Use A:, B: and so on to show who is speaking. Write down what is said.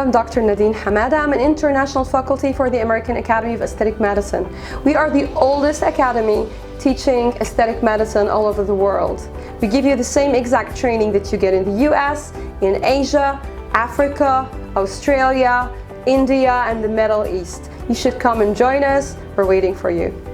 A: I'm Dr. Nadine Hamada. I'm an international faculty for the American Academy of Aesthetic Medicine. We are the oldest academy teaching aesthetic medicine all over the world. We give you the same exact training that you get in the US, in Asia, Africa, Australia, India, and the Middle East. You should come and join us. We're waiting for you.